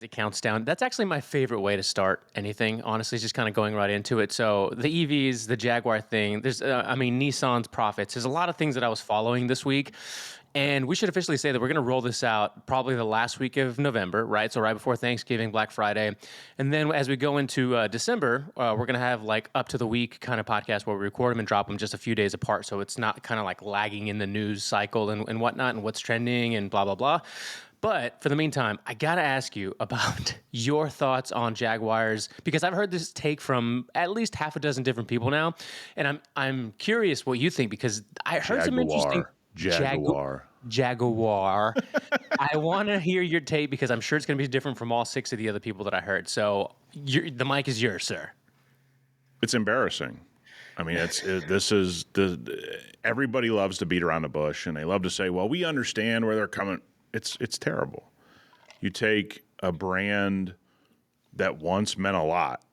It counts down. That's actually my favorite way to start anything, honestly, just kind of going right into it. So the EVs, the Jaguar thing, Nissan's profits. There's a lot of things that I was following this week. And we should officially say that we're going to roll this out probably the last week of November, right? So right before Thanksgiving, Black Friday. And then as we go into December, we're going to have like up to the week kind of podcast where we record them and drop them just a few days apart. So it's not kind of like lagging in the news cycle and whatnot and what's trending and blah, blah, blah. But for the meantime, I got to ask you about your thoughts on Jaguars because I've heard this take from at least half a dozen different people now, and I'm curious what you think because I heard some interesting Jaguar. Jaguar. I want to hear your take because I'm sure it's going to be different from all six of the other people that I heard. So the mic is yours, sir. It's embarrassing. I mean, everybody loves to beat around the bush, and they love to say, "Well, we understand where they're coming." It's terrible. You take a brand that once meant a lot,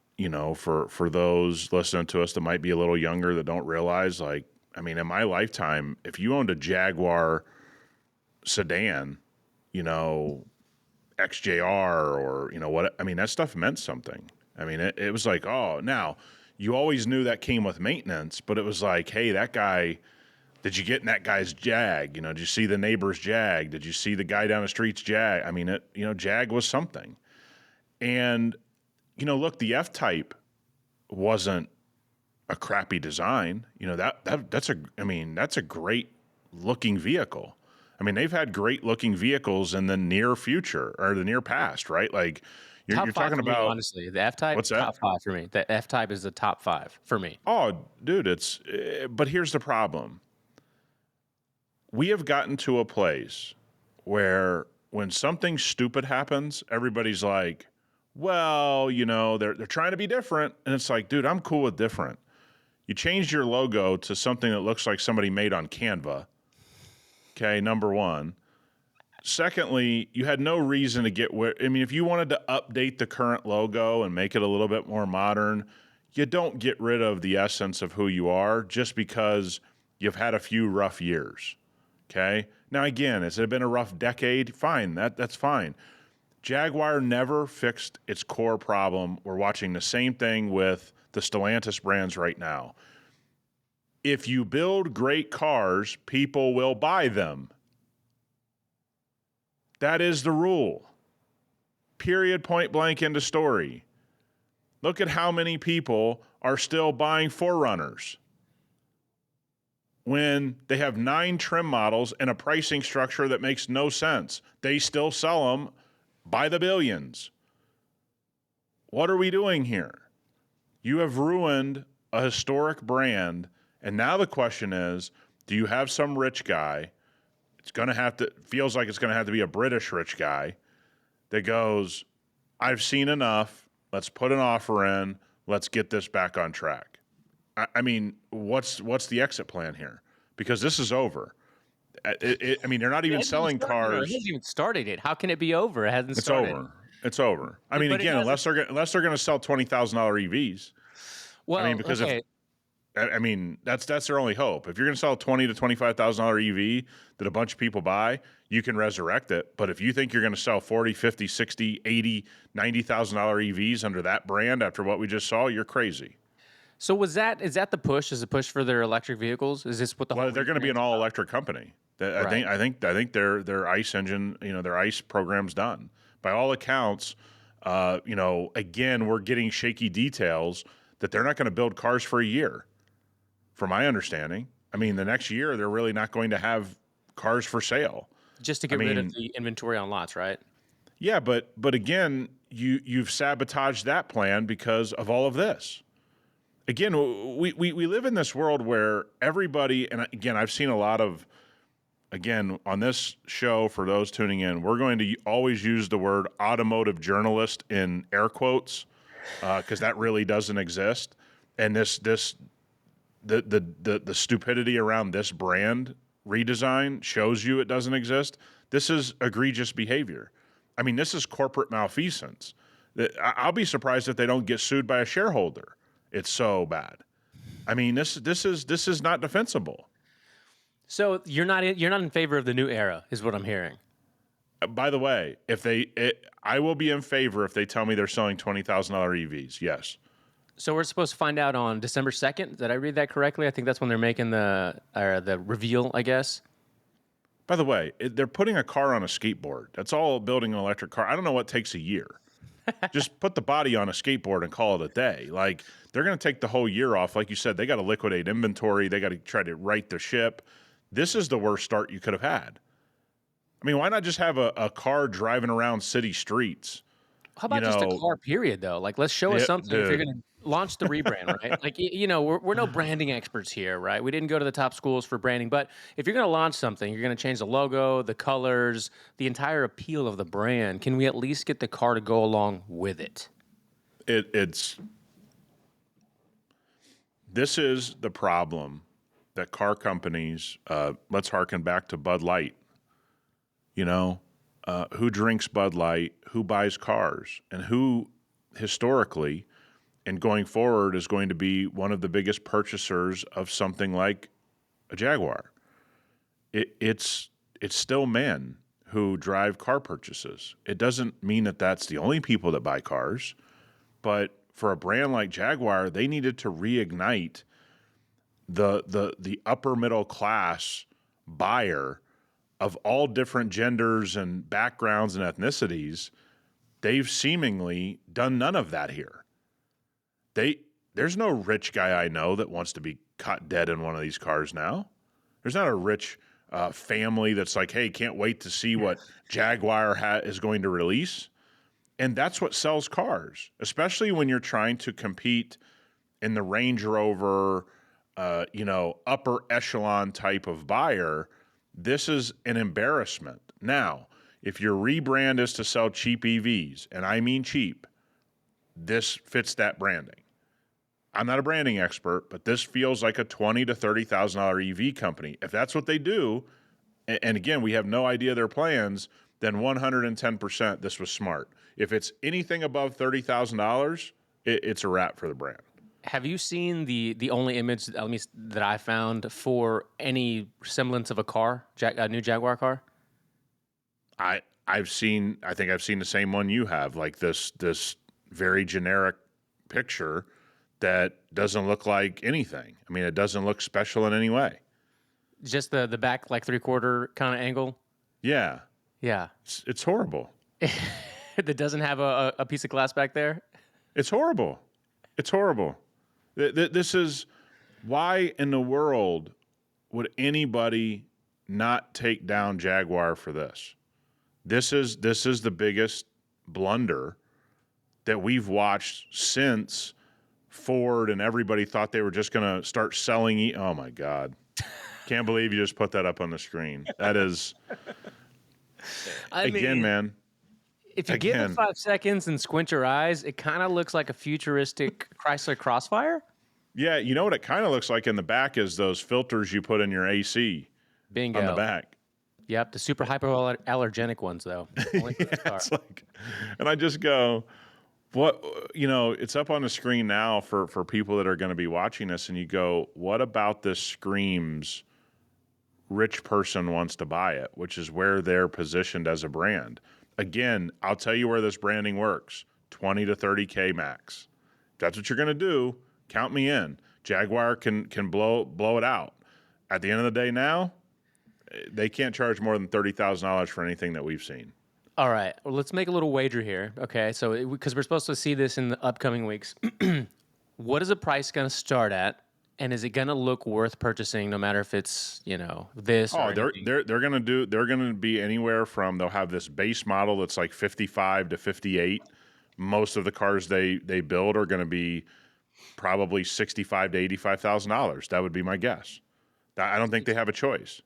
for those listening to us that might be a little younger that don't realize, in my lifetime, if you owned a Jaguar sedan, XJR or, that stuff meant something. I mean, it was like, oh, now you always knew that came with maintenance, but it was like, hey, that guy... Did you get in that guy's Jag? Did you see the neighbor's Jag? Did you see the guy down the street's Jag? I mean, Jag was something. And, look, the F-Type wasn't a crappy design. That's a great looking vehicle. I mean, they've had great looking vehicles in the near future or the near past, right? Like you're talking about, me, honestly, the F-Type. What's that? Top five for me. The F-Type is the top five for me. Oh, dude, but here's the problem. We have gotten to a place where when something stupid happens, everybody's like, well, they're trying to be different. And it's like, dude, I'm cool with different. You changed your logo to something that looks like somebody made on Canva. Okay, number one. Secondly, you had no reason to if you wanted to update the current logo and make it a little bit more modern, you don't get rid of the essence of who you are just because you've had a few rough years. Okay. Now, again, has it been a rough decade? Fine. That's fine. Jaguar never fixed its core problem. We're watching the same thing with the Stellantis brands right now. If you build great cars, people will buy them. That is the rule. Period, point blank, end of story. Look at how many people are still buying 4Runners. When they have 9 trim models and a pricing structure that makes no sense. They still sell them by the billions. What are we doing here? You have ruined a historic brand, and now the question is, do you have some rich guy? Feels like it's going to have to be a British rich guy that goes, I've seen enough, let's put an offer in, let's get this back on track. I mean, what's the exit plan here? Because this is over. They're not even selling cars. It hasn't even started yet. How can it be over? It hasn't started. It's over. I mean, again, unless they're going to sell $20,000 EVs. Well, because that's their only hope. If you're going to sell a $20,000 to $25,000 EV that a bunch of people buy, you can resurrect it. But if you think you're going to sell $40,000, $50,000, $60,000, $80,000, $90,000 EVs under that brand after what we just saw, you're crazy. So is that the push? Is the push for their electric vehicles? Is this what they're going to be an all electric company? Right. I think their ICE engine, their ICE program's done. By all accounts, again, we're getting shaky details that they're not going to build cars for a year. From my understanding, the next year they're really not going to have cars for sale. Just to get rid of the inventory on lots, right? Yeah, but again, you've sabotaged that plan because of all of this. Again, we live in this world where everybody, and again, I've seen a lot of, on this show, for those tuning in, we're going to always use the word automotive journalist in air quotes, because that really doesn't exist. And the stupidity around this brand redesign shows you it doesn't exist. This is egregious behavior. This is corporate malfeasance. I'll be surprised if they don't get sued by a shareholder. It's so bad. This is not defensible. So you're not in favor of the new era, is what I'm hearing. By the way, I will be in favor if they tell me they're selling $20,000 EVs. Yes. So we're supposed to find out on December 2nd. Did I read that correctly? I think that's when they're making the reveal, I guess. By the way, they're putting a car on a skateboard. That's all building an electric car. I don't know what takes a year. Just put the body on a skateboard and call it a day. Like, they're going to take the whole year off. Like you said, they got to liquidate inventory. They got to try to right the ship. This is the worst start you could have had. I mean, why not just have a car driving around city streets? How You about just a know, car period though? Like, let's show us yeah, something if you're dude, going to launch the rebrand, right? Like, we're no branding experts here, right? We didn't go to the top schools for branding, but if you're going to launch something, you're going to change the logo, the colors, the entire appeal of the brand. Can we at least get the car to go along with it? it's this is the problem that car companies. Let's harken back to Bud Light. You know, who drinks Bud Light? Who buys cars? And who historically and going forward is going to be one of the biggest purchasers of something like a Jaguar? It's still men who drive car purchases. It doesn't mean that that's the only people that buy cars, but for a brand like Jaguar, they needed to reignite the upper middle class buyer of all different genders and backgrounds and ethnicities. They've seemingly done none of that here. There's no rich guy I know that wants to be caught dead in one of these cars now. There's not a rich family that's like, hey, can't wait to see what Jaguar is going to release. And that's what sells cars, especially when you're trying to compete in the Range Rover, upper echelon type of buyer. This is an embarrassment. Now, if your rebrand is to sell cheap EVs, and I mean cheap, this fits that branding. I'm not a branding expert, but this feels like a $20,000 to $30,000 EV company. If that's what they do, and again, we have no idea their plans, then 110% this was smart. If it's anything above $30,000, it's a wrap for the brand. Have you seen the only image, at least that I found, for any semblance of a car, a new Jaguar car? I think I've seen the same one you have, like this very generic picture that doesn't look like anything. I mean, it doesn't look special in any way. Just the back, like 3/4 kind of angle? Yeah, Yeah. it's horrible. That doesn't have a piece of glass back there? It's horrible. It's horrible. This is why in the world would anybody not take down Jaguar for this? This is the biggest blunder that we've watched since Ford and everybody thought they were just going to start selling. Oh my God. Can't believe you just put that up on the screen. That is, man. If you give it 5 seconds and squint your eyes, it kind of looks like a futuristic Chrysler Crossfire. Yeah, you know what it kind of looks like in the back is those filters you put in your AC. Bingo. On the back. Yep, the super hypoallergenic ones, though. Only for this car. It's like, and I just go, what, it's up on the screen now for people that are going to be watching this, and you go, what about this screams rich person wants to buy it, which is where they're positioned as a brand. Again, I'll tell you where this branding works, 20 to 30K max. If that's what you're going to do, count me in. Jaguar can blow it out. At the end of the day now, they can't charge more than $30,000 for anything that we've seen. All right. Well, let's make a little wager here. Okay. So, because we're supposed to see this in the upcoming weeks, what is the price going to start at? And is it going to look worth purchasing no matter if it's, this or anything? They're going to be anywhere from, they'll have this base model that's like 55 to 58. Most of the cars they build are going to be probably $65,000 to $85,000. That would be my guess. I don't think they have a choice.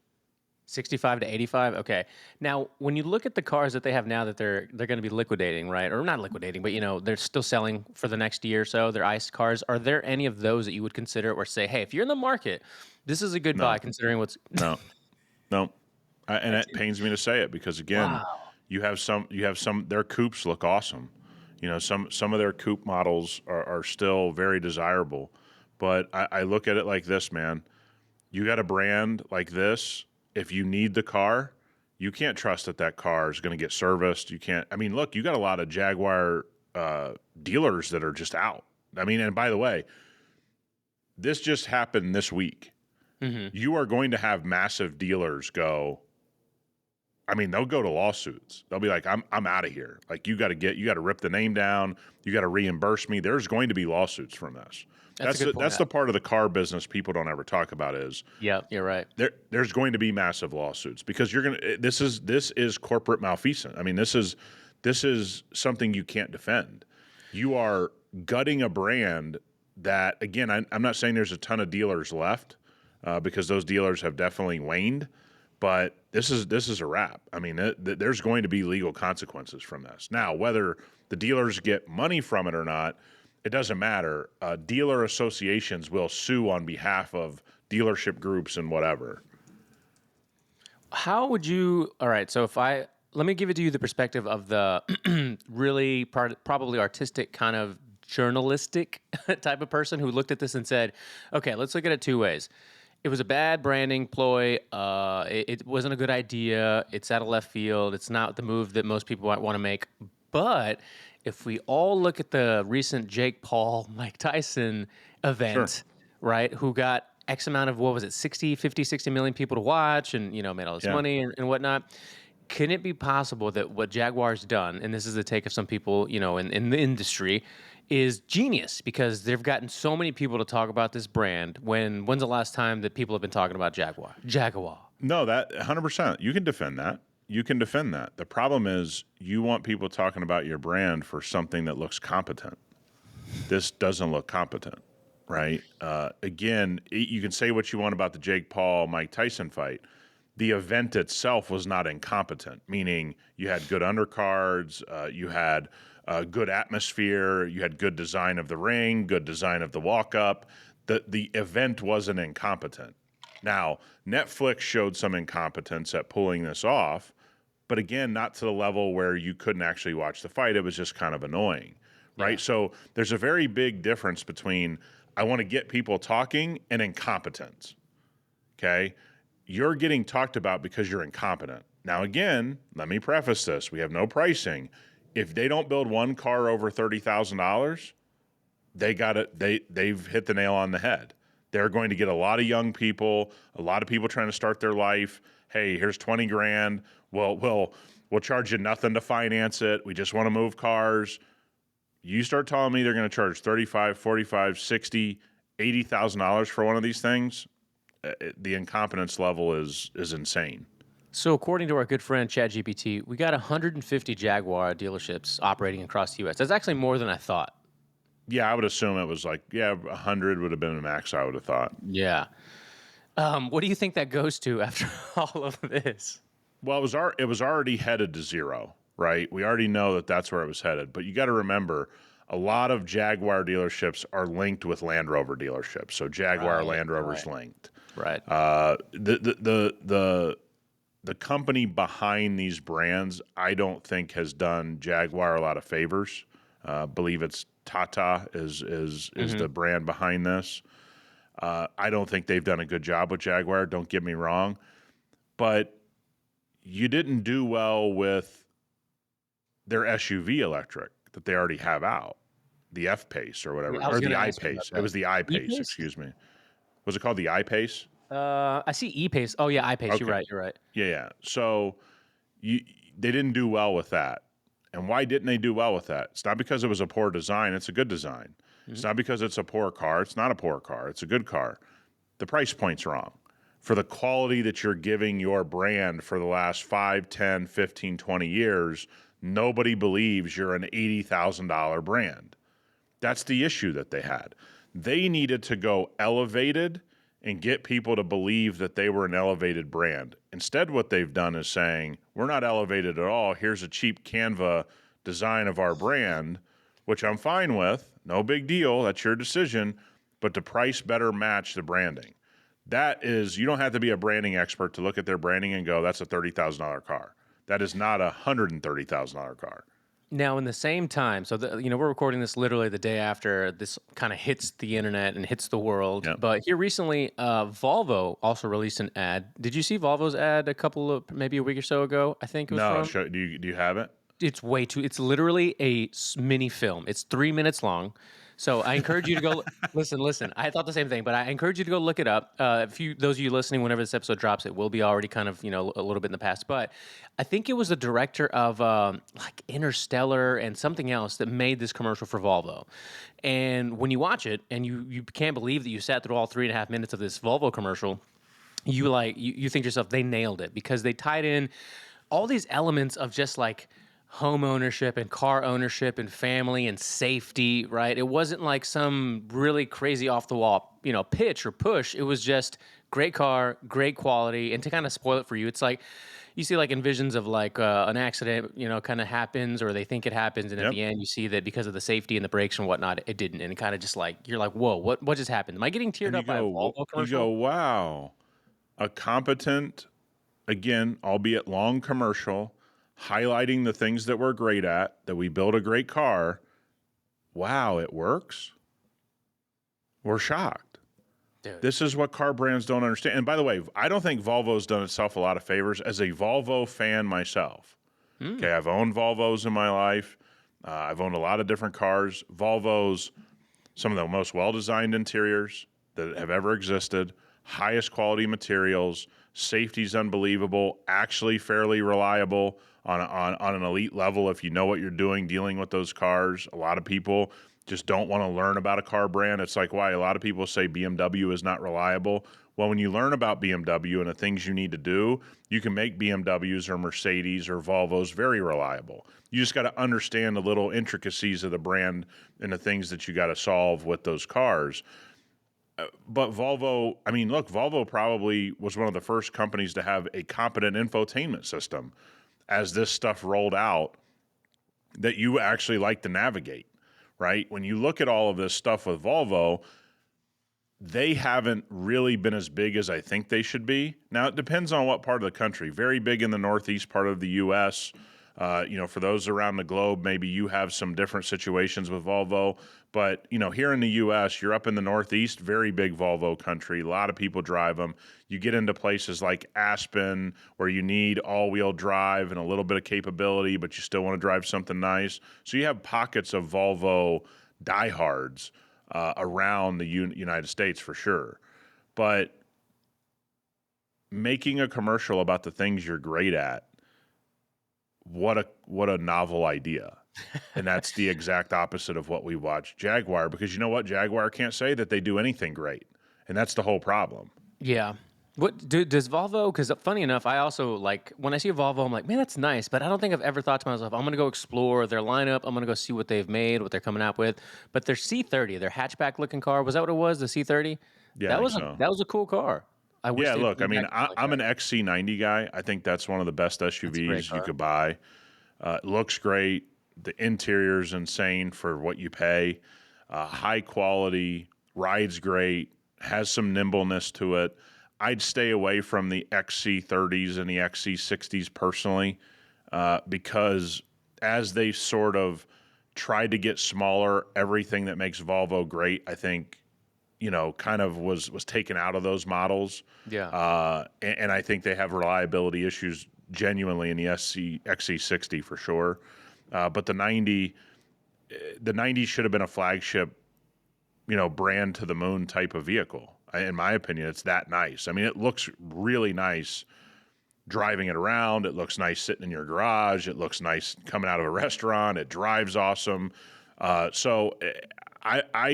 65 to 85. Okay. Now, when you look at the cars that they have now that they're going to be liquidating, right? Or not liquidating, but they're still selling for the next year or so, their ICE cars. Are there any of those that you would consider or say, hey, if you're in the market, this is a good buy considering what's No. And it pains me to say it because again, you have some their coupes look awesome. Some of their coupe models are still very desirable. But I look at it like this, man. You got a brand like this. If you need the car, you can't trust that car is going to get serviced. You can't. I mean, look, you got a lot of Jaguar dealers that are just out. I mean, and by the way, this just happened this week. You are going to have massive dealers go. I mean, they'll go to lawsuits. They'll be like, I'm out of here. Like, you got to rip the name down. You got to reimburse me. There's going to be lawsuits from this. That's a good point. That's the part of the car business people don't ever talk about is Yeah, you're right. there's going to be massive lawsuits because this is corporate malfeasance. I mean, this is something you can't defend. You are gutting a brand that, again, I'm not saying there's a ton of dealers left because those dealers have definitely waned. But this is a wrap. I mean, there's going to be legal consequences from this. Now, whether the dealers get money from it or not, it doesn't matter. Dealer associations will sue on behalf of dealership groups and whatever. How would you? All right. So let me give it to you the perspective of the really probably artistic kind of journalistic type of person who looked at this and said, okay, let's look at it two ways. It was a bad branding ploy. It wasn't a good idea. It's out of left field. It's not the move that most people want to make. But if we all look at the recent Jake Paul, Mike Tyson event, right, who got X amount of, what was it, 60 million people to watch and, made all this money and whatnot. Can it be possible that what Jaguar's done, and this is the take of some people, in the industry, is genius because they've gotten so many people to talk about this brand. When's the last time that people have been talking about Jaguar? No, that 100%. You can defend that. The problem is you want people talking about your brand for something that looks competent. This doesn't look competent, right? Again, you can say what you want about the Jake Paul, Mike Tyson fight. The event itself was not incompetent, meaning you had good undercards, you had good atmosphere, you had good design of the ring, good design of the walk-up. The event wasn't incompetent. Now, Netflix showed some incompetence at pulling this off, but again, not to the level where you couldn't actually watch the fight. It was just kind of annoying, right? Yeah. So there's a very big difference between I want to get people talking and incompetence, okay? You're getting talked about because you're incompetent. Now, again, let me preface this. We have no pricing. If they don't build one car over $30,000, they got it. They've hit the nail on the head. They're going to get a lot of young people, a lot of people trying to start their life. Hey, here's 20 grand. We'll charge you nothing to finance it. We just want to move cars. You start telling me they're going to charge $35, $45, $60, $80,000 for one of these things. The incompetence level is insane. So according to our good friend ChatGPT, we got 150 Jaguar dealerships operating across the U.S. That's actually more than I thought. Yeah, I would assume it was 100 would have been the max, I would have thought. Yeah. What do you think that goes to after all of this? Well, it was already headed to zero, right? We already know that that's where it was headed. But you got to remember, a lot of Jaguar dealerships are linked with Land Rover dealerships. So Jaguar, Land Rover's linked. Right. The company behind these brands, I don't think has done Jaguar a lot of favors. Believe it's Tata is the brand behind this. I don't think they've done a good job with Jaguar. Don't get me wrong, but you didn't do well with their SUV electric that they already have out, the F Pace or whatever, or the I Pace. It was the I Pace. E-Pace? Excuse me. Was it called the I Pace? I see E-Pace. Oh, yeah, I-Pace. Okay. You're right. Yeah. So they didn't do well with that. And why didn't they do well with that? It's not because it was a poor design. It's a good design. It's not because it's a poor car. It's not a poor car. It's a good car. The price point's wrong. For the quality that you're giving your brand for the last 5, 10, 15, 20 years, nobody believes you're an $80,000 brand. That's the issue that they had. They needed to go elevated and get people to believe that they were an elevated brand. Instead, what they've done is saying, we're not elevated at all. Here's a cheap Canva design of our brand, which I'm fine with. No big deal. That's your decision. But the price better match the branding. That is, you don't have to be a branding expert to look at their branding and go, that's a $30,000 car. That is not a $130,000 car. Now, in the same time, so we're recording this literally the day after this kind of hits the internet and hits the world. Yep. But here recently, Volvo also released an ad. Did you see Volvo's ad maybe a week or so ago? I think it was No, from. do you have it? It's way too. It's literally a mini film. It's 3 minutes long. So I encourage you to go listen. Listen, I thought the same thing, but I encourage you to go look it up. If you, those of you listening, whenever this episode drops, it will be already kind of a little bit in the past. But I think it was the director of like Interstellar and something else that made this commercial for Volvo. And when you watch it, and you can't believe that you sat through all 3.5 minutes of this Volvo commercial, you think to yourself, they nailed it because they tied in all these elements of just like home ownership and car ownership and family and safety, right? It wasn't like some really crazy off the wall, pitch or push. It was just great car, great quality. And to kind of spoil it for you, it's like you see like in visions of like an accident, kind of happens or they think it happens. And at Yep. the end, you see that because of the safety and the brakes and whatnot, it didn't. And it kind of just like, you're like, whoa, what just happened? Am I getting teared And up by a Volvo you go, commercial? wow, a competent, again, albeit long commercial, highlighting the things that we're great at, that we build a great car. Wow, it works. We're shocked. Dude. This is what car brands don't understand. And by the way, I don't think Volvo's done itself a lot of favors as a Volvo fan myself. Okay, I've owned Volvos in my life. I've owned a lot of different cars. Volvo's some of the most well-designed interiors that have ever existed, highest quality materials, safety's unbelievable, actually fairly reliable on an elite level if you know what you're doing dealing with those cars. A lot of people just don't want to learn about a car brand. It's like why a lot of people say BMW is not reliable. Well, when you learn about BMW and the things you need to do, you can make BMWs or Mercedes or Volvos very reliable. You just got to understand the little intricacies of the brand and the things that you got to solve with those cars. But Volvo, I mean, look, Volvo probably was one of the first companies to have a competent infotainment system as this stuff rolled out that you actually like to navigate, right? When you look at all of this stuff with Volvo, they haven't really been as big as I think they should be. Now, it depends on what part of the country. Very big in the northeast part of the U.S. For those around the globe, maybe you have some different situations with Volvo. But, here in the U.S., you're up in the northeast, very big Volvo country. A lot of people drive them. You get into places like Aspen where you need all-wheel drive and a little bit of capability, but you still want to drive something nice. So you have pockets of Volvo diehards around the United States for sure. But making a commercial about the things you're great at, what a novel idea. And that's the exact opposite of what we watch Jaguar, because you know what? Jaguar can't say that they do anything great. And that's the whole problem. Yeah. Does Volvo? Because funny enough, I also like when I see a Volvo, I'm like, man, that's nice. But I don't think I've ever thought to myself, I'm gonna go explore their lineup. I'm gonna go see what they've made, what they're coming out with. But their C30, their hatchback looking car, was that what it was? The C30? Yeah, I That think was so. a cool car. I wish Yeah, they'd look, I bring mean, back cars like I'm that. an XC90 guy. I think that's one of the best That's a great SUVs you car. could buy. It looks great. The interior's insane for what you pay. High quality, rides great, has some nimbleness to it. I'd stay away from the XC30s and the XC60s personally because as they sort of tried to get smaller, everything that makes Volvo great, I think, kind of was taken out of those models. Yeah. And I think they have reliability issues genuinely in the XC60 for sure. But the 90 should have been a flagship, brand to the moon type of vehicle. In my opinion, it's that nice. I mean, it looks really nice driving it around. It looks nice sitting in your garage. It looks nice coming out of a restaurant. It drives awesome. I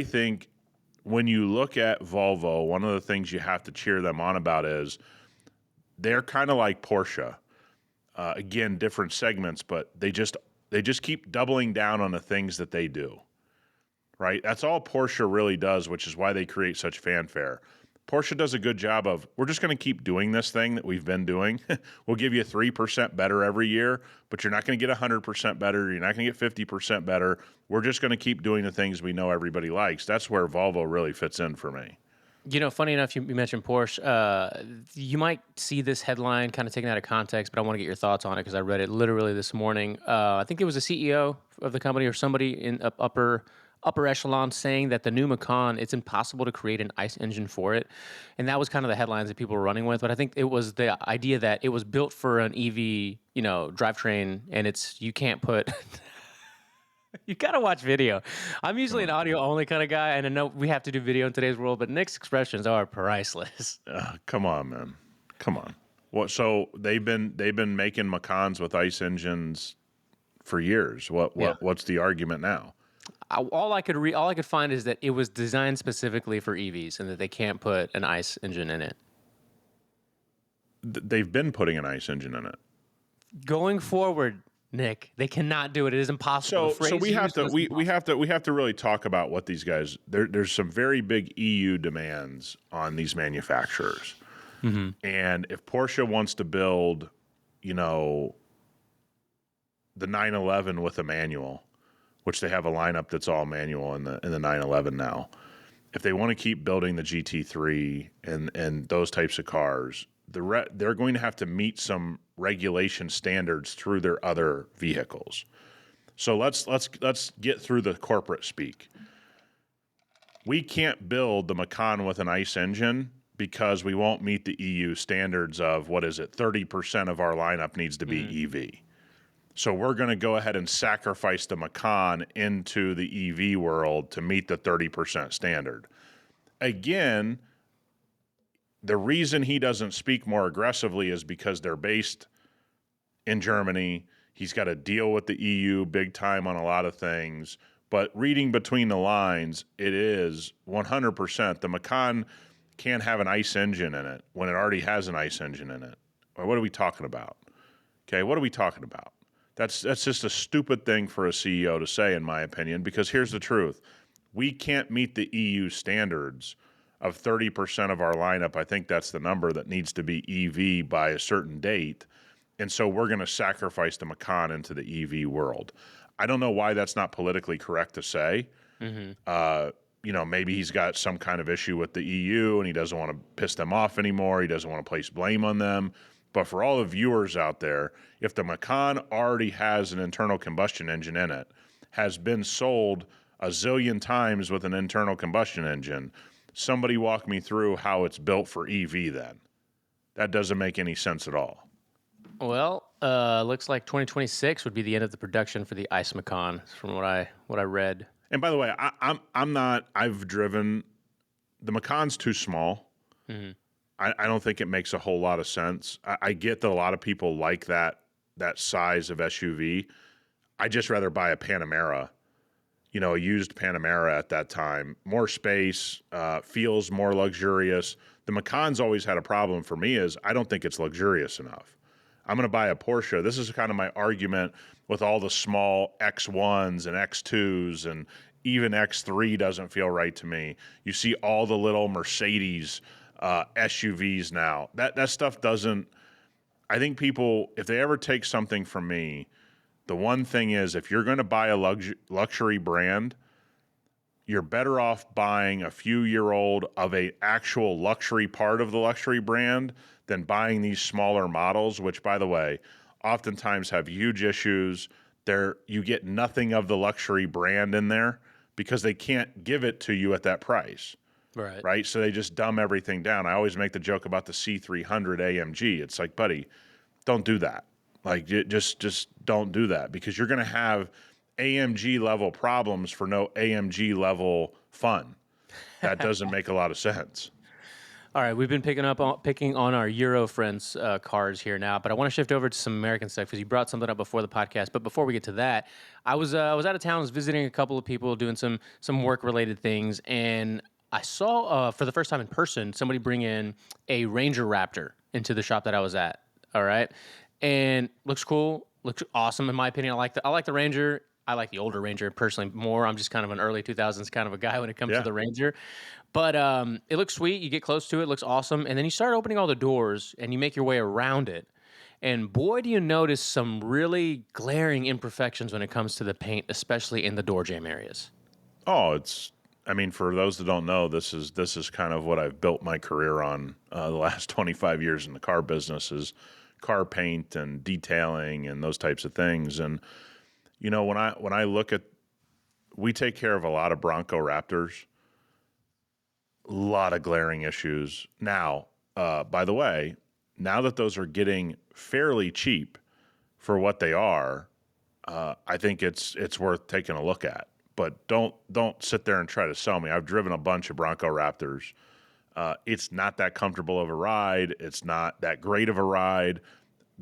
think when you look at Volvo, one of the things you have to cheer them on about is they're kind of like Porsche. Again, different segments, but they just keep doubling down on the things that they do. Right? That's all Porsche really does, which is why they create such fanfare. Porsche does a good job of, we're just going to keep doing this thing that we've been doing. We'll give you 3% better every year, but you're not going to get 100% better. You're not going to get 50% better. We're just going to keep doing the things we know everybody likes. That's where Volvo really fits in for me. Funny enough, you mentioned Porsche. You might see this headline kind of taken out of context, but I want to get your thoughts on it because I read it literally this morning. I think it was a CEO of the company or somebody in upper echelon saying that the new Macan, it's impossible to create an ICE engine for it, and that was kind of the headlines that people were running with. But I think it was the idea that it was built for an EV, drivetrain, and you can't put. You gotta watch video. I'm Come usually an on. audio only kind of guy, and I know we have to do video in today's world, but Nick's expressions are priceless. Come on, man. Come on. What? So they've been making Macans with ICE engines for years. What Yeah. what what's the argument now? All I could find is that it was designed specifically for EVs, and that they can't put an ICE engine in it. They've been putting an ICE engine in it. Going forward, Nick, they cannot do it. It is impossible. The So phrase we have used to was we have to really talk about what these guys. There's some very big EU demands on these manufacturers, and if Porsche wants to build, you know, the 911 with a manual, which they have a lineup that's all manual in the 911 now. If they want to keep building the GT3 and those types of cars, they're going to have to meet some regulation standards through their other vehicles. So let's get through the corporate speak. We can't build the Macan with an ICE engine because we won't meet the EU standards of, what is it, 30% of our lineup needs to be EV. So we're going to go ahead and sacrifice the Macan into the EV world to meet the 30% standard. Again, the reason he doesn't speak more aggressively is because they're based in Germany. He's got to deal with the EU big time on a lot of things. But reading between the lines, it is 100%. The Macan can't have an ICE engine in it when it already has an ICE engine in it. Or what are we talking about? Okay, what are we talking about? That's just a stupid thing for a CEO to say, in my opinion, because here's the truth. We can't meet the EU standards of 30% of our lineup. I think that's the number that needs to be EV by a certain date. And so we're going to sacrifice the Macan into the EV world. I don't know why that's not politically correct to say. Maybe he's got some kind of issue with the EU and he doesn't want to piss them off anymore. He doesn't want to place blame on them. But for all the viewers out there, if the Macan already has an internal combustion engine in it, has been sold a zillion times with an internal combustion engine, somebody walk me through how it's built for EV then. That doesn't make any sense at all. Well, looks like 2026 would be the end of the production for the ICE Macan, from what I read. And by the way, I'm not. I've driven the Macan's too small. I don't think it makes a whole lot of sense. I get that a lot of people like that size of SUV. I just rather buy a Panamera, a used Panamera at that time. More space, feels more luxurious. The Macan's always had a problem for me is I don't think it's luxurious enough. I'm going to buy a Porsche. This is kind of my argument with all the small X1s and X2s, and even X3 doesn't feel right to me. You see all the little Mercedes SUVs now. That stuff doesn't. I think people, if they ever take something from me, the one thing is if you're going to buy a luxury brand, you're better off buying a few-year-old of a actual luxury part of the luxury brand than buying these smaller models, which, by the way, oftentimes have huge issues. You get nothing of the luxury brand in there because they can't give it to you at that price. Right. So they just dumb everything down. I always make the joke about the C300 AMG. It's like, buddy, don't do that. Like, just don't do that because you're going to have AMG level problems for no AMG level fun. That doesn't make a lot of sense. All right, we've been picking on our Euro friends cars here now, but I want to shift over to some American stuff because you brought something up before the podcast. But before we get to that, I was out of town, I was visiting a couple of people doing some work related things, and I saw for the first time in person somebody bring in a Ranger Raptor into the shop that I was at. All right, and looks cool, looks awesome in my opinion. I like the Ranger. I like the older Ranger personally more. I'm just kind of an early 2000s kind of a guy when it comes to the Ranger. But it looks sweet. You get close to it, looks awesome. And then you start opening all the doors and you make your way around it. And boy, do you notice some really glaring imperfections when it comes to the paint, especially in the door jamb areas. Oh, I mean, for those that don't know, this is kind of what I've built my career on the last 25 years in the car business is car paint and detailing and those types of things. And when I look at, we take care of a lot of Bronco Raptors, a lot of glaring issues. Now, by the way, now that those are getting fairly cheap for what they are, I think it's worth taking a look at. But don't sit there and try to sell me. I've driven a bunch of Bronco Raptors. It's not that comfortable of a ride. It's not that great of a ride.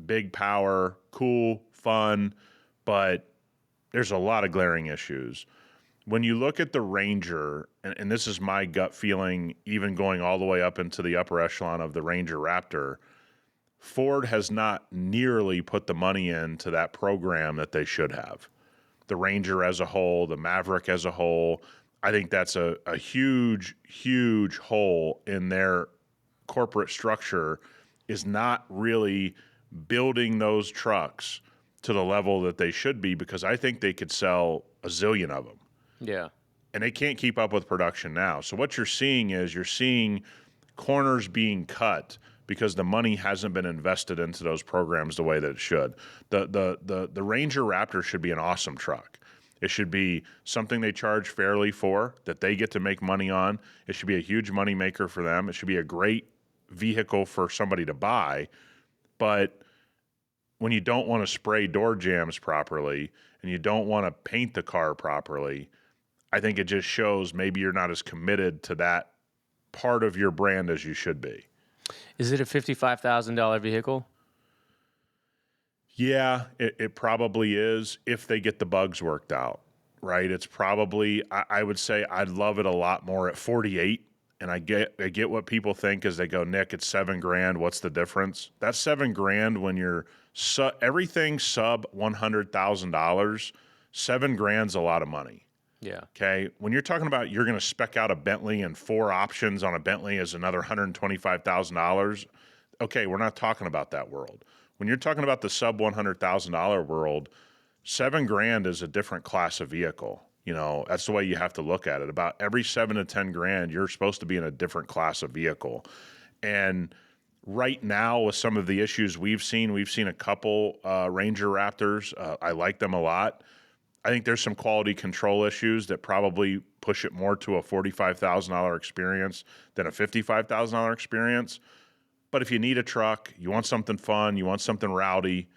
Big power, cool, fun, but there's a lot of glaring issues. When you look at the Ranger, and this is my gut feeling, even going all the way up into the upper echelon of the Ranger Raptor, Ford has not nearly put the money into that program that they should have. The Ranger as a whole, the Maverick as a whole, I think that's a huge, huge hole in their corporate structure, is not really building those trucks to the level that they should be, because I think they could sell a zillion of them. Yeah. And they can't keep up with production now. So what you're seeing corners being cut because the money hasn't been invested into those programs the way that it should. The Ranger Raptor should be an awesome truck. It should be something they charge fairly for, that they get to make money on. It should be a huge money maker for them. It should be a great vehicle for somebody to buy. But when you don't want to spray door jams properly and you don't want to paint the car properly, I think it just shows maybe you're not as committed to that part of your brand as you should be. Is it a $55,000 vehicle? Yeah, it probably is if they get the bugs worked out, right? It's probably, I would say I'd love it a lot more at 48. And I get what people think as they go, Nick, it's $7,000. What's the difference? That's $7,000 when you're everything sub $100,000. $7,000's a lot of money. Yeah. Okay. When you're talking about you're going to spec out a Bentley and 4 options on a Bentley is another $125,000. Okay. We're not talking about that world. When you're talking about the sub $100,000 world, $7,000 is a different class of vehicle. That's the way you have to look at it. About every $7,000 to $10,000, you're supposed to be in a different class of vehicle. And right now, with some of the issues we've seen a couple Ranger Raptors. I like them a lot. I think there's some quality control issues that probably push it more to a $45,000 experience than a $55,000 experience. But if you need a truck, you want something fun, you want something rowdy,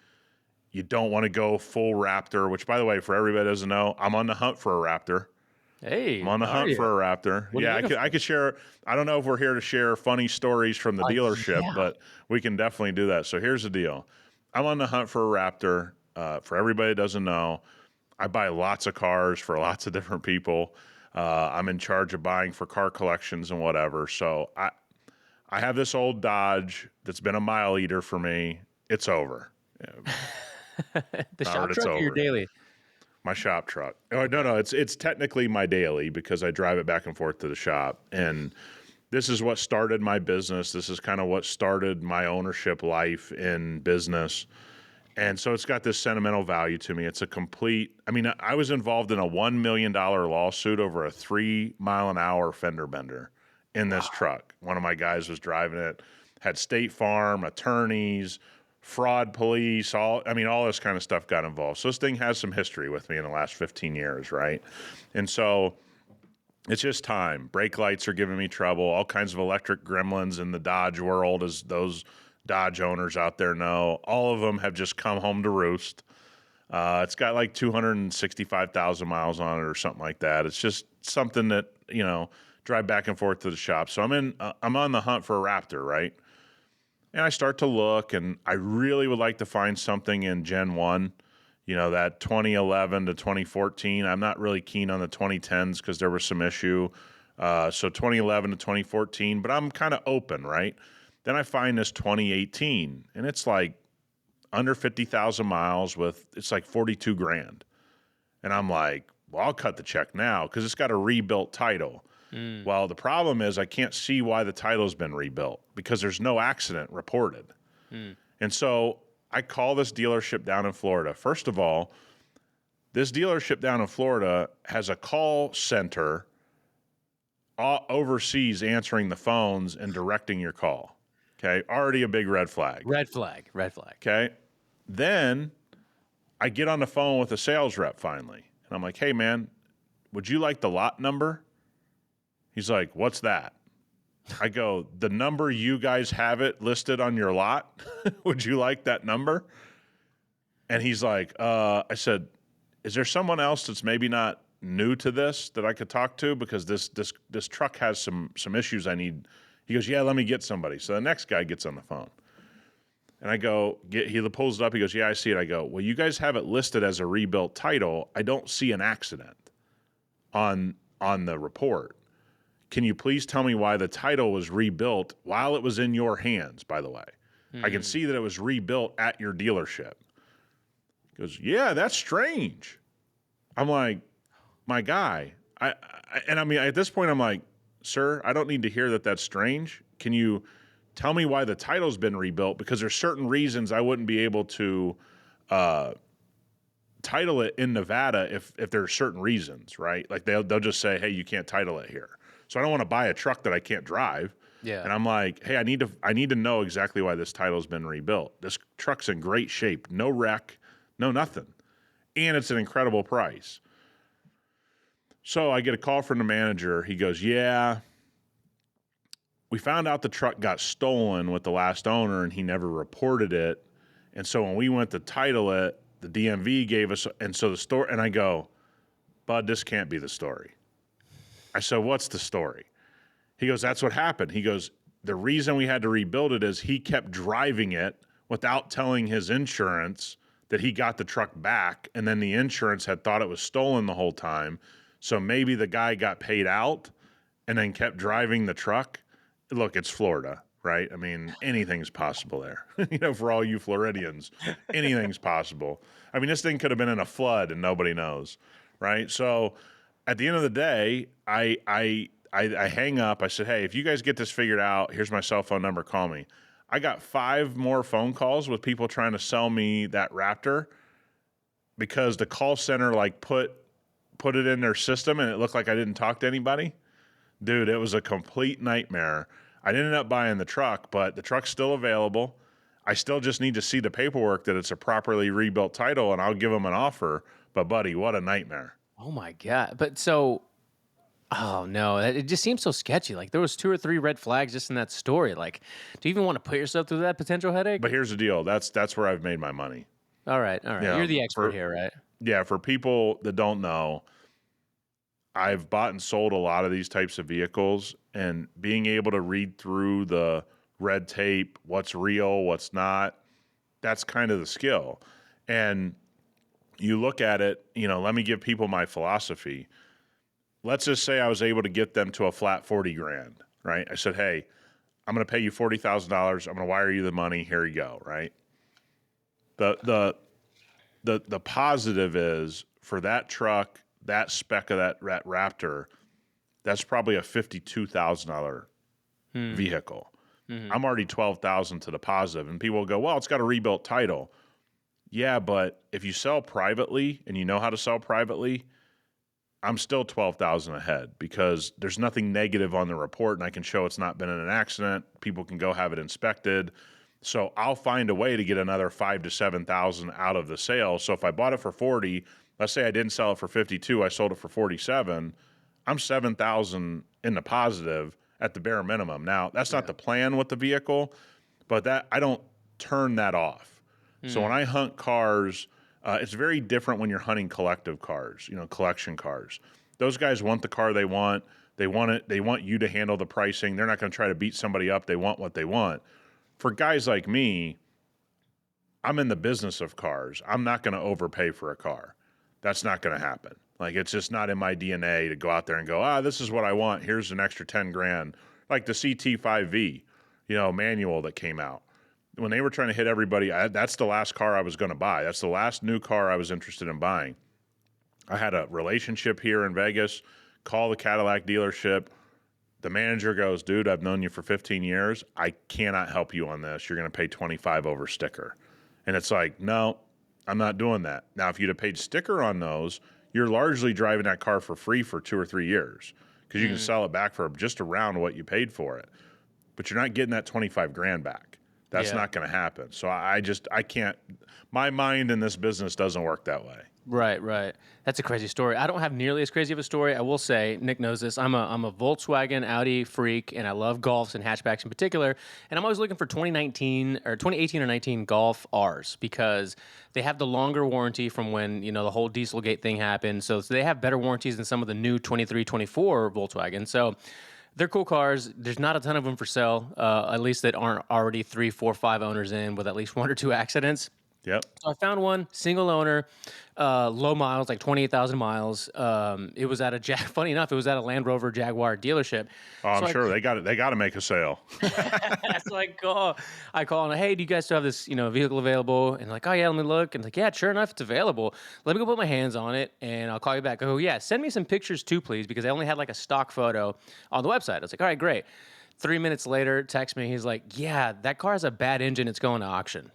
you don't want to go full Raptor, which, by the way, for everybody that doesn't know, I'm on the hunt for a Raptor. Hey, I'm on the are hunt you? for a Raptor. What are you looking I could share. I don't know if we're here to share funny stories from the dealership, yeah. but we can definitely do that. So here's the deal. I'm on the hunt for a Raptor. For everybody that doesn't know, I buy lots of cars for lots of different people. I'm in charge of buying for car collections and whatever. So I have this old Dodge that's been a mile eater for me. It's over. The shop Howard, it's truck or your over. daily? My shop truck. Oh, no, it's technically my daily because I drive it back and forth to the shop. And this is what started my business. This is kind of what started my ownership life in business. And so it's got this sentimental value to me. It's I was involved in a $1 million lawsuit over a 3-mile-an-hour fender bender in this truck. One of my guys was driving it, had State Farm, attorneys, fraud police, all this kind of stuff got involved. So this thing has some history with me in the last 15 years, right? And so it's just time. Brake lights are giving me trouble, all kinds of electric gremlins in the Dodge world, as those Dodge owners out there know. All of them have just come home to roost. It's got like 265,000 miles on it or something like that. It's just something that, drive back and forth to the shop. So I'm on the hunt for a Raptor, right? And I start to look, and I really would like to find something in Gen 1, that 2011 to 2014. I'm not really keen on the 2010s because there was some issue. So 2011 to 2014, but I'm kind of open, right? Then I find this 2018, and it's like under 50,000 miles it's like $42,000. And I'm like, well, I'll cut the check now because it's got a rebuilt title. Well, the problem is I can't see why the title's been rebuilt because there's no accident reported. And so I call this dealership down in Florida. First of all, this dealership down in Florida has a call center overseas answering the phones and directing your call. Okay, already a big red flag. Red flag. Red flag. Okay, then I get on the phone with a sales rep finally, and I'm like, "Hey, man, would you like the lot number?" He's like, "What's that?" I go, "The number you guys have it listed on your lot. Would you like that number?" And he's like, I said, "Is there someone else that's maybe not new to this that I could talk to? Because this truck has some issues I need." He goes, "Yeah, let me get somebody." So the next guy gets on the phone. And I go, he pulls it up. He goes, "Yeah, I see it." I go, "Well, you guys have it listed as a rebuilt title. I don't see an accident on the report. Can you please tell me why the title was rebuilt while it was in your hands, by the way? I can see that it was rebuilt at your dealership." He goes, "Yeah, that's strange." I'm like, "My guy." I mean, at this point, I'm like, "Sir, I don't need to hear that that's strange. Can you tell me why the title's been rebuilt? Because there's certain reasons I wouldn't be able to title it in Nevada if there are certain reasons, right? Like they'll just say, 'Hey, you can't title it here.' So I don't want to buy a truck that I can't drive." Yeah. And I'm like, "Hey, I need to know exactly why this title's been rebuilt. This truck's in great shape, no wreck, no nothing, and it's an incredible price." So I get a call from the manager. He goes, "Yeah, we found out the truck got stolen with the last owner and he never reported it. And so when we went to title it, the DMV gave us, and so the store," and I go, "Bud, this can't be the story." I said, "What's the story?" He goes, "That's what happened." He goes, "The reason we had to rebuild it is he kept driving it without telling his insurance that he got the truck back. And then the insurance had thought it was stolen the whole time. So maybe the guy got paid out and then kept driving the truck." Look, it's Florida, right? I mean, anything's possible there. For all you Floridians, anything's possible. I mean, this thing could have been in a flood and nobody knows, right? So at the end of the day, I hang up. I said, "Hey, if you guys get this figured out, here's my cell phone number. Call me." I got 5 more phone calls with people trying to sell me that Raptor because the call center put it in their system and it looked like I didn't talk to anybody. Dude, it was a complete nightmare. I ended up buying the truck, but the truck's still available. I still just need to see the paperwork that it's a properly rebuilt title, and I'll give them an offer. But, buddy, what a nightmare. Oh my God. But so, oh no, it just seems so sketchy. Like there was 2 or 3 red flags just in that story. Like, do you even want to put yourself through that potential headache? But here's the deal. That's where I've made my money. All right. All right. You're the expert here, right? Yeah, for people that don't know, I've bought and sold a lot of these types of vehicles, and being able to read through the red tape, what's real, what's not, that's kind of the skill. And you look at it, let me give people my philosophy. Let's just say I was able to get them to a flat 40 grand, right? I said, "Hey, I'm going to pay you $40,000. I'm going to wire you the money. Here you go," right? The positive is for that truck, that spec of that Raptor, that's probably a $52,000 vehicle. I'm already $12,000 to the positive, and people will go, "Well, it's got a rebuilt title." Yeah, but if you sell privately and you know how to sell privately, I'm still $12,000 ahead because there's nothing negative on the report, and I can show it's not been in an accident. People can go have it inspected. So I'll find a way to get another $5,000 to $7,000 out of the sale. So if I bought it for 40, let's say I didn't sell it for 52, I sold it for 47. I'm 7,000 in the positive at the bare minimum. Now that's not the plan with the vehicle, but that I don't turn that off. So when I hunt cars, it's very different when you're hunting collective cars, collection cars. Those guys want the car they want. They want it. They want you to handle the pricing. They're not going to try to beat somebody up. They want what they want. For guys like me, I'm in the business of cars. I'm not going to overpay for a car. That's not going to happen. Like, it's just not in my DNA to go out there and go, this is what I want. Here's an extra 10 grand. Like the CT5V, manual that came out. When they were trying to hit everybody, that's the last car I was going to buy. That's the last new car I was interested in buying. I had a relationship here in Vegas, call the Cadillac dealership. The manager goes, "Dude, I've known you for 15 years. I cannot help you on this. You're going to pay 25 over sticker." And it's like, no, I'm not doing that. Now, if you'd have paid sticker on those, you're largely driving that car for free for 2 or 3 years because you can sell it back for just around what you paid for it, but you're not getting that 25 grand back. That's Yeah. not going to happen. So I can't, my mind in this business doesn't work that way. Right, right. That's a crazy story. I don't have nearly as crazy of a story. I will say, Nick knows this. I'm a Volkswagen Audi freak, and I love Golfs and hatchbacks in particular. And I'm always looking for 2019 or 2018 or 19 Golf Rs because they have the longer warranty from when the whole Dieselgate thing happened. So they have better warranties than some of the new 23, 24 Volkswagen. So they're cool cars. There's not a ton of them for sale, at least that aren't already 3, 4, 5 owners in with at least 1 or 2 accidents. Yep. So I found one, single owner, low miles, like 28,000 miles. It was at funny enough, it was at a Land Rover Jaguar dealership. Oh, I'm So I sure they got it. They got to make a sale. so I call and hey, do you guys still have this, vehicle available? And like, oh yeah, let me look. And like, yeah, sure enough, it's available. Let me go put my hands on it, and I'll call you back. I go, yeah, send me some pictures too, please, because I only had like a stock photo on the website. I was like, all right, great. 3 minutes later, text me. He's like, yeah, that car has a bad engine. It's going to auction.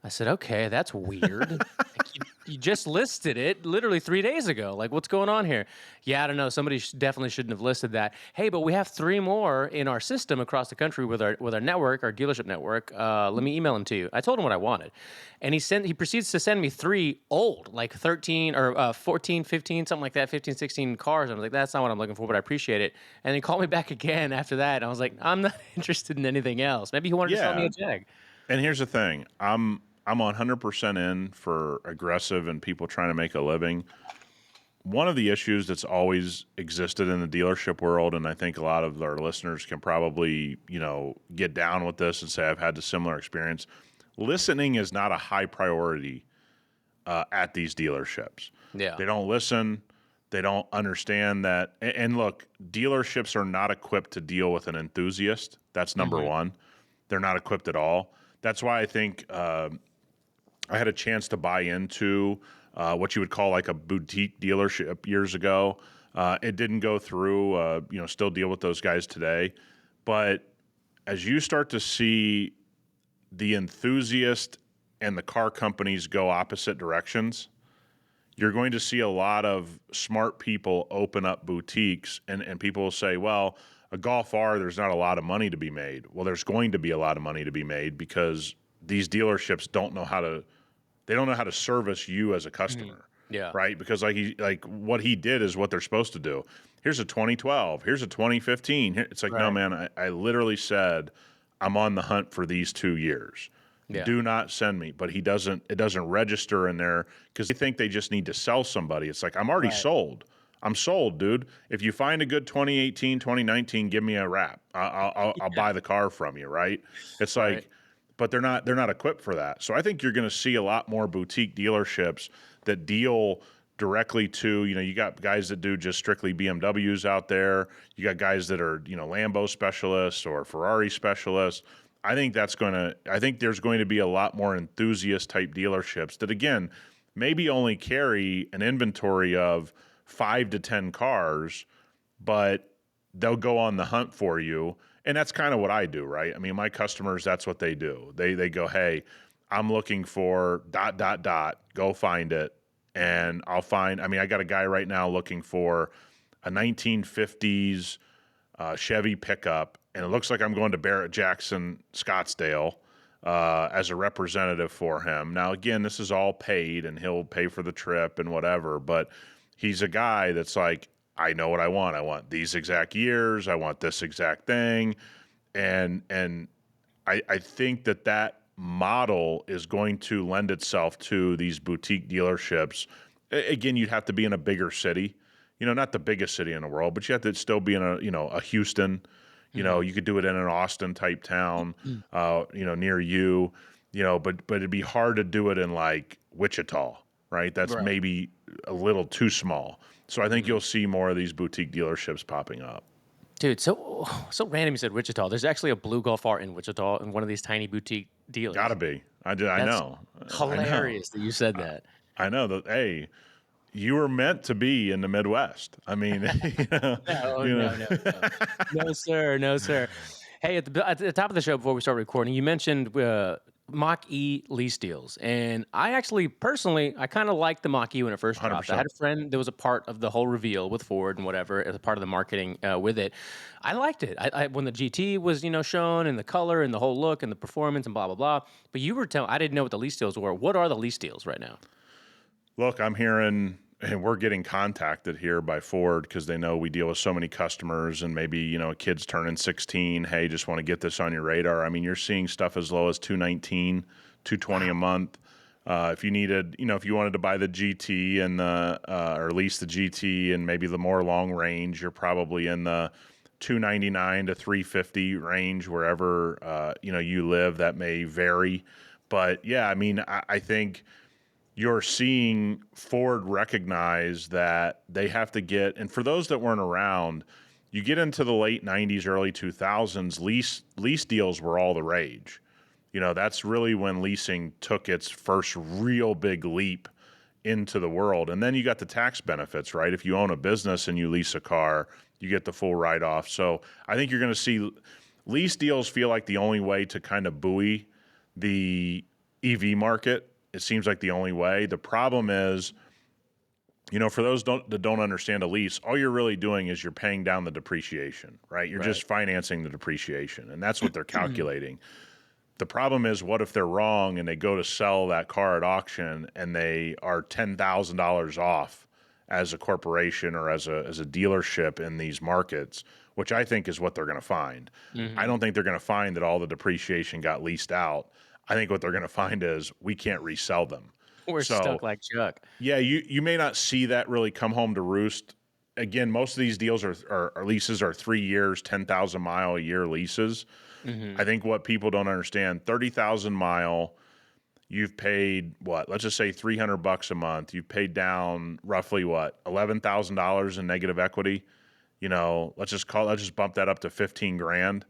I said, okay, that's weird. Like, you just listed it literally 3 days ago. Like, what's going on here? Yeah, I don't know. Somebody definitely shouldn't have listed that. Hey, but we have 3 more in our system across the country with our network, our dealership network. Let me email them to you. I told him what I wanted. And he proceeds to send me 3 old, like 13 or 14, 15, something like that, 15, 16 cars. And I was like, that's not what I'm looking for, but I appreciate it. And he called me back again after that. And I was like, I'm not interested in anything else. Maybe he wanted to sell me Yeah. a Jag. And here's the thing. I'm 100% in for aggressive and people trying to make a living. One of the issues that's always existed in the dealership world, and I think a lot of our listeners can probably, get down with this and say I've had a similar experience. Listening is not a high priority at these dealerships. Yeah. They don't listen. They don't understand that. And look, dealerships are not equipped to deal with an enthusiast. That's number one. They're not equipped at all. That's why I think I had a chance to buy into what you would call like a boutique dealership years ago. It didn't go through, still deal with those guys today. But as you start to see the enthusiast and the car companies go opposite directions, you're going to see a lot of smart people open up boutiques, and people will say, well, a Golf R, there's not a lot of money to be made. Well, there's going to be a lot of money to be made because these dealerships don't know how to service you as a customer. Yeah. Right? Because like what he did is what they're supposed to do. Here's a 2012, here's a 2015. It's like, no, Right. man, I literally said I'm on the hunt for these 2 years. Yeah. Do not send me. But it doesn't register in there because they think they just need to sell somebody. It's like, I'm already Right. sold. I'm sold, dude. If you find a good 2018, 2019, give me a wrap. I'll buy the car from you, right? It's Right. like, but they're not equipped for that. So I think you're going to see a lot more boutique dealerships that deal directly to, you got guys that do just strictly BMWs out there. You got guys that are, Lambo specialists or Ferrari specialists. I think there's going to be a lot more enthusiast type dealerships that, again, maybe only carry an inventory of 5 to 10 cars, but they'll go on the hunt for you. And that's kind of what I do, right? I mean, my customers, that's what they do. They go, hey, I'm looking for ... go find it. And I got a guy right now looking for a 1950s Chevy pickup, and it looks like I'm going to Barrett Jackson, Scottsdale, as a representative for him. Now, again, this is all paid, and he'll pay for the trip and whatever, but he's a guy that's like, I know what I want. I want these exact years. I want this exact thing. And I think that model is going to lend itself to these boutique dealerships. Again, you'd have to be in a bigger city, not the biggest city in the world, but you have to still be in a Houston. You could do it in an Austin type town, near you, but it'd be hard to do it in like Wichita, right? That's Right. maybe a little too small. So I think you'll see more of these boutique dealerships popping up. Dude, so random you said Wichita. There's actually a blue Golf R in Wichita in one of these tiny boutique dealers. Gotta be. I That's know. hilarious that you said that. I know that. Hey, you were meant to be in the Midwest. I mean, No, you know. no, no, no. No, sir. No, sir. Hey, at the top of the show before we start recording, you mentioned Mach E lease deals. And I actually personally, I kind of liked the Mach E when it first dropped. I had 100%. a friend that was a part of the whole reveal with Ford and whatever, as a part of the marketing with it. I liked it. When the GT was, shown and the color and the whole look and the performance and blah, blah, blah. But you were telling, I didn't know what the lease deals were. What are the lease deals right now? Look, I'm hearing, and we're getting contacted here by Ford because they know we deal with so many customers, and maybe a kid's turning 16. Hey, just want to get this on your radar. I mean, you're seeing stuff as low as 219, 220 a Wow. month. If you needed, if you wanted to buy the GT and or lease the GT and maybe the more long range, you're probably in the 299 to 350 range wherever you live. That may vary, but yeah, I mean, I think you're seeing Ford recognize that they have to get, and for those that weren't around, you get into the late 90s, early 2000s, lease deals were all the rage. That's really when leasing took its first real big leap into the world. And then you got the tax benefits, right? If you own a business and you lease a car, you get the full write off. So I think you're going to see lease deals feel like the only way to kind of buoy the EV market. It seems like the only way. The problem is, for those that don't understand a lease, all you're really doing is you're paying down the depreciation, right? You're Right. just financing the depreciation, and that's what they're calculating. The problem is, what if they're wrong and they go to sell that car at auction and they are $10,000 off as a corporation or as a dealership in these markets, which I think is what they're going to find. I Hmm. don't think they're going to find that all the depreciation got leased out. I think what they're going to find is we can't resell them. We're stuck So like Chuck. yeah, you may not see that really come home to roost. Again, most of these deals are leases are 3 years, 10,000 mile a year leases. Hmm. I think what people don't understand, 30,000 mile, you've paid what? Let's just say $300 a month. You've paid down roughly what? $11,000 in negative equity. Let's just bump that up to 15 grand.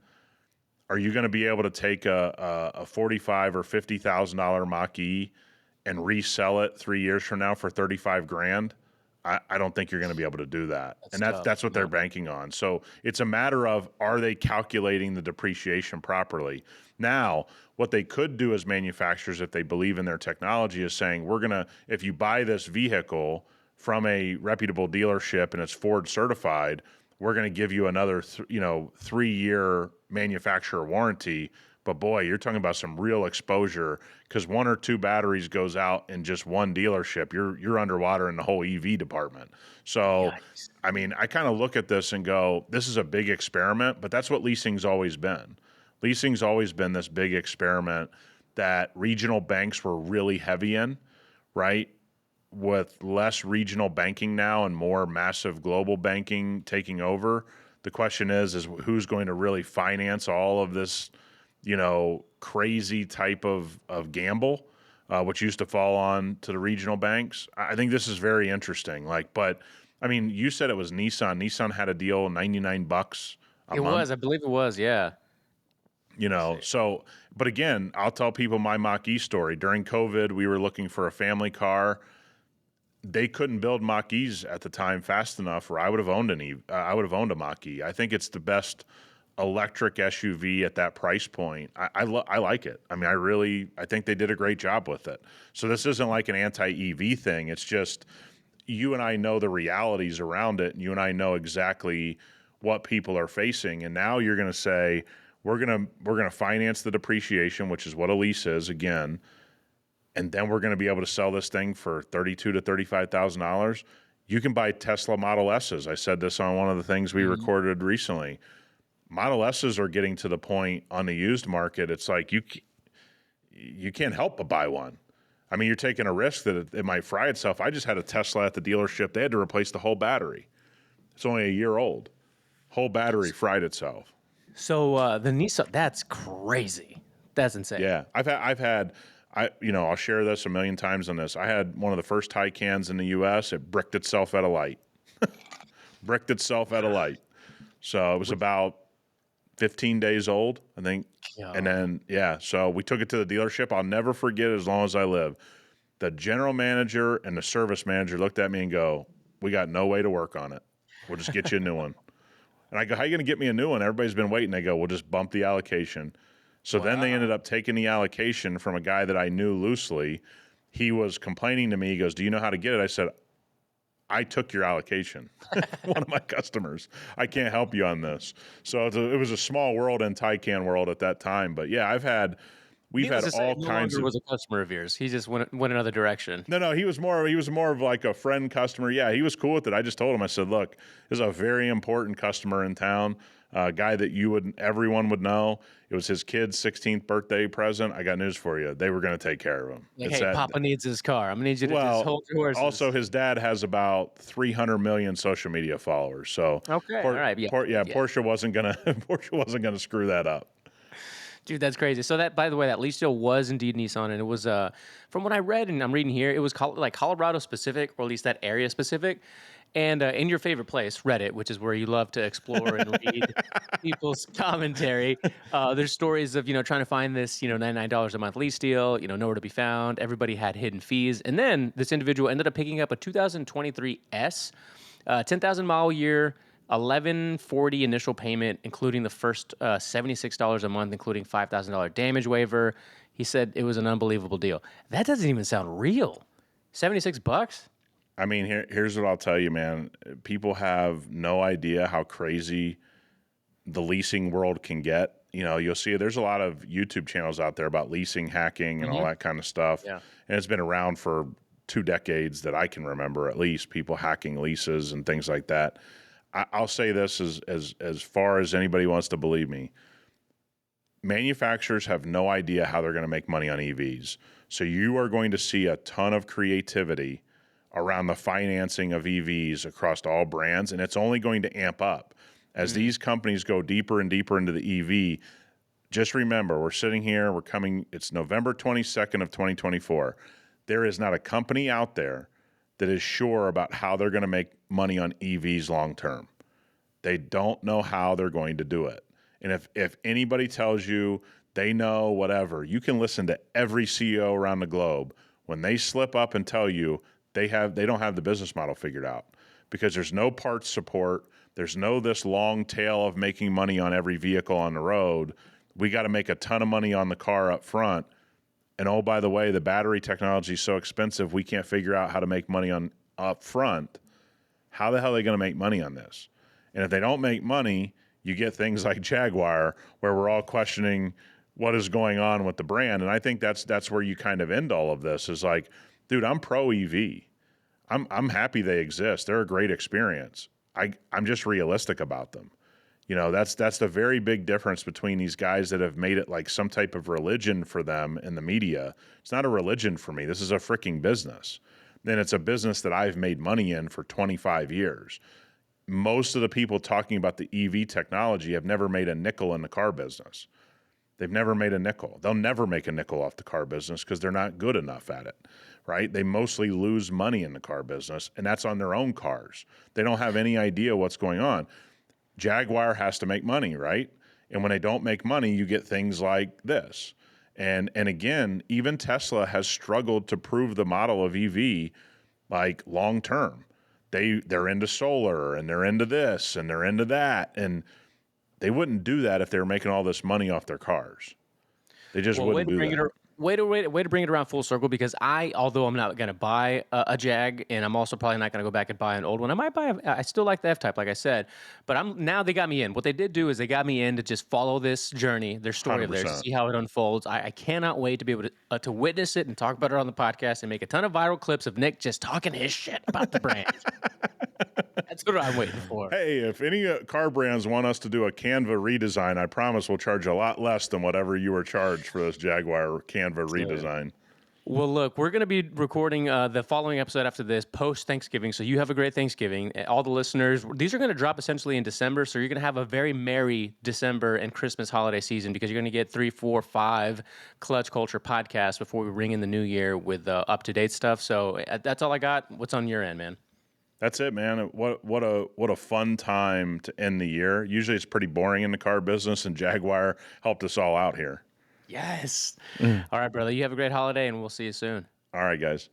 Are you going to be able to take a 45 or $50,000 Mach-E and resell it 3 years from now for 35 grand? I don't think you're going to be able to do that. And That's that's tough. that's what they're No. banking on. So it's a matter of, are they calculating the depreciation properly? Now, what they could do as manufacturers, if they believe in their technology, is saying, if you buy this vehicle from a reputable dealership and it's Ford certified, we're going to give you another 3-year manufacturer warranty. But boy, you're talking about some real exposure, because one or two batteries goes out in just one dealership. You're underwater in the whole EV department. So, Yikes. I mean, I kind of look at this and go, this is a big experiment, but that's what leasing's always been. Leasing's always been this big experiment that regional banks were really heavy in, right? With less regional banking now and more massive global banking taking over, the question is who's going to really finance all of this, crazy type of gamble, which used to fall on to the regional banks. I think this is very interesting. But I mean, you said it was Nissan. Nissan had a deal, $99 a It was. month. I believe it was. Yeah. Let's see. So, but again, I'll tell people my Mach-E story. During COVID, we were looking for a family car. They couldn't build Mach-E's at the time fast enough, or I would have owned I would have owned a Mach-E. I think it's the best electric SUV at that price point. I like it. I mean, I think they did a great job with it. So this isn't like an anti-EV thing. It's just you and I know the realities around it, and you and I know exactly what people are facing. And now you're going to say we're going to finance the depreciation, which is what a lease is again, and then we're going to be able to sell this thing for $32,000 to $35,000. You can buy Tesla Model S's. I said this on one of the things we Mhm. recorded recently. Model S's are getting to the point on the used market. It's like you can't help but buy one. I mean, you're taking a risk that it might fry itself. I just had a Tesla at the dealership. They had to replace the whole battery. It's only a year old. Whole battery fried itself. So the Nissan, that's crazy. That's insane. Yeah, I'll share this a million times on this. I had one of the first Taycans in the U.S. It bricked itself at a light. Bricked itself at a light. So it was Which, about 15 days old, I think. And oh, then, yeah, so we took it to the dealership. I'll never forget it as long as I live. The general manager and the service manager looked at me and go, "We got no way to work on it. We'll just get you a new one." And I go, "How are you going to get me a new one? Everybody's been waiting." They go, "We'll just bump the allocation." So then they ended Wow. up taking the allocation from a guy that I knew loosely. He was complaining to me. He goes, "Do you know how to get it?" I said, "I took your allocation." One of my customers. I can't help you on this. So it was a small world in Taycan world at that time. But yeah, we've Needless had to say, all no kinds longer of. was a customer of yours. He just went another direction. No, he was more of like a friend customer. Yeah, he was cool with it. I just told him, I said, "Look, this is a very important customer in town, a guy that everyone would know. It was his kid's 16th birthday present. I got news for you. They were going to take care of him. Like, It's hey, that." Papa needs his car. I'm gonna need you to just Well, hold your also horses. his dad has about 300 million social media followers. So, Okay, all right, yeah, yeah. Porsche wasn't gonna Porsche wasn't gonna screw that up. Dude, that's crazy. So that, by the way, that lease deal was indeed Nissan, and it was, from what I read, and I'm reading here, it was like Colorado specific, or at least that area specific, and in your favorite place, Reddit, which is where you love to explore and read people's commentary. There's stories of trying to find this $99 a month lease deal, nowhere to be found. Everybody had hidden fees, and then this individual ended up picking up a 2023 S, 10,000 mile year. 1140 initial payment, including the first $76 a month, including $5,000 damage waiver. He said it was an unbelievable deal. That doesn't even sound real. 76 bucks? I mean, here's what I'll tell you, man. People have no idea how crazy the leasing world can get. You'll see there's a lot of YouTube channels out there about leasing, hacking, and all Hmm. that kind of stuff. Yeah. And it's been around for 2 decades that I can remember, at least, people hacking leases and things like that. I'll say this as far as anybody wants to believe me. Manufacturers have no idea how they're going to make money on EVs. So you are going to see a ton of creativity around the financing of EVs across all brands, and it's only going to amp up as these companies go deeper and deeper into the EV. Just remember, we're sitting here, it's November 22nd of 2024. There is not a company out there that is sure about how they're going to make money on EVs long term. They don't know how they're going to do it. And if anybody tells you they know whatever, you can listen to every CEO around the globe. When they slip up and tell you they don't have the business model figured out, because there's no parts support, there's no this long tail of making money on every vehicle on the road. We got to make a ton of money on the car up front. And oh, by the way, the battery technology is so expensive, we can't figure out how to make money on up front. How the hell are they going to make money on this? And if they don't make money, you get things like Jaguar, where we're all questioning what is going on with the brand. And I think that's where you kind of end all of this, is like, dude, I'm pro EV. I'm happy they exist. They're a great experience. I'm just realistic about them. That's the very big difference between these guys that have made it like some type of religion for them in the media. It's not a religion for me. This is a freaking business. And it's a business that I've made money in for 25 years. Most of the people talking about the EV technology have never made a nickel in the car business. They've never made a nickel. They'll never make a nickel off the car business because they're not good enough at it, right? They mostly lose money in the car business, and that's on their own cars. They don't have any idea what's going on. Jaguar has to make money, right? And when they don't make money, you get things like this. And again, even Tesla has struggled to prove the model of EV like long term. They're into solar, and they're into this, and they're into that, and they wouldn't do that if they were making all this money off their cars. They just Well, way wouldn't to do bring it that. way to bring it around full circle, because although I'm not going to buy a Jag, and I'm also probably not going to go back and buy an old one. I still like the F Type, like I said, but now they got me in. What they did do is they got me in to just follow this journey, their story of theirs, 100%. see how it unfolds. I cannot wait to be able to witness it and talk about it on the podcast and make a ton of viral clips of Nick just talking his shit about the brand. That's what I'm waiting for. Hey, if any car brands want us to do a Canva redesign, I promise we'll charge a lot less than whatever you were charged for this Jaguar Canva redesign. Well, look, we're going to be recording the following episode after this post Thanksgiving. So you have a great Thanksgiving. All the listeners, these are going to drop essentially in December. So you're going to have a very merry December and Christmas holiday season, because you're going to get 3, 4, 5 Clutch Culture podcasts before we ring in the new year with up to date stuff. So that's all I got. What's on your end, man? That's it, man. What a fun time to end the year. Usually it's pretty boring in the car business, and Jaguar helped us all out here. Yes. All right, brother. You have a great holiday, and we'll see you soon. All right, guys.